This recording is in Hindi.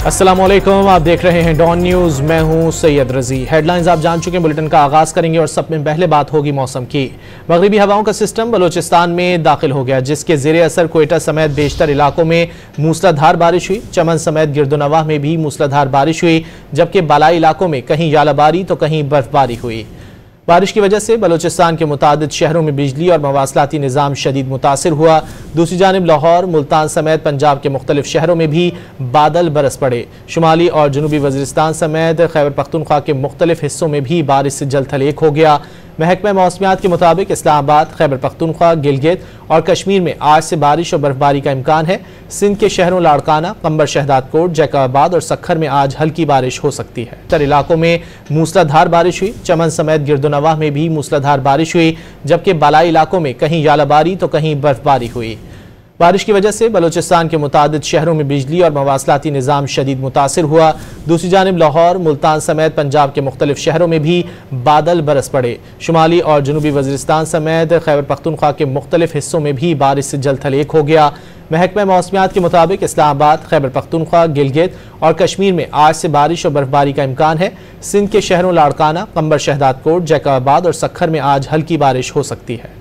अस्सलाम वालेकुम, आप देख रहे हैं डॉन न्यूज़। मैं हूं सैयद रजी। हेडलाइंस आप जान चुके हैं। बुलेटिन का आगाज़ करेंगे और सब में पहले बात होगी मौसम की। मगरिबी हवाओं का सिस्टम बलूचिस्तान में दाखिल हो गया, जिसके ज़ेरे असर कोयटा समेत बेशतर इलाकों में मूसलाधार बारिश हुई। चमन समेत गिरदोनवाह में भी मूसलाधार बारिश हुई, जबकि बालाई इलाकों में कहीं यालाबारी तो कहीं बर्फबारी हुई। बारिश की वजह से बलूचिस्तान के मुतादिद शहरों में बिजली और मवासलाती निज़ाम शदीद मुतासिर हुआ। दूसरी जानिब लाहौर, मुल्तान समेत पंजाब के मुख्तलिफ शहरों में भी बादल बरस पड़े। शुमाली और जनूबी वज़ीरिस्तान समेत खैबर पख्तूनख्वा के मुख्तलिफ हिस्सों में भी बारिश से जल थलेक हो गया। महकमा मौसमियात के मुताबिक इस्लामाबाद, खैबर पख्तूनख्वा, गिलगित और कश्मीर में आज से बारिश और बर्फबारी का इम्कान है। सिंध के शहरों लाड़काना, कंबर शहदादकोट, जैकबाबाद और सक्खर में आज हल्की बारिश हो सकती है। उत्तर इलाकों में मूसलाधार बारिश हुई। चमन समेत गिरदोनवाह में भी मूसलाधार बारिश हुई, जबकि बालाई इलाकों में कहीं यालाबारी तो कहीं बर्फबारी हुई। बारिश की वजह से बलूचिस्तान के मुतादिद शहरों में बिजली और मवासलाती निज़ाम शदीद मुतासिर हुआ। दूसरी जानिब लाहौर, मुल्तान समेत पंजाब के मुख्तलिफ शहरों में भी बादल बरस पड़े। शुमाली और जनूबी वज़ीरिस्तान समेत खैबर पख्तूनख्वा के मुख्तलिफ हिस्सों में भी बारिश से जल थलेक हो गया। महकमा मौसमियात के मुताबिक इस्लामाबाद, खैबर पख्तूनख्वा, गिलगित और कश्मीर में आज से बारिश और बर्फबारी का इम्कान है। सिंध के शहरों लाड़काना, कंबर शहदादकोट, जैकबाबाद और सक्खर में आज हल्की बारिश हो सकती है।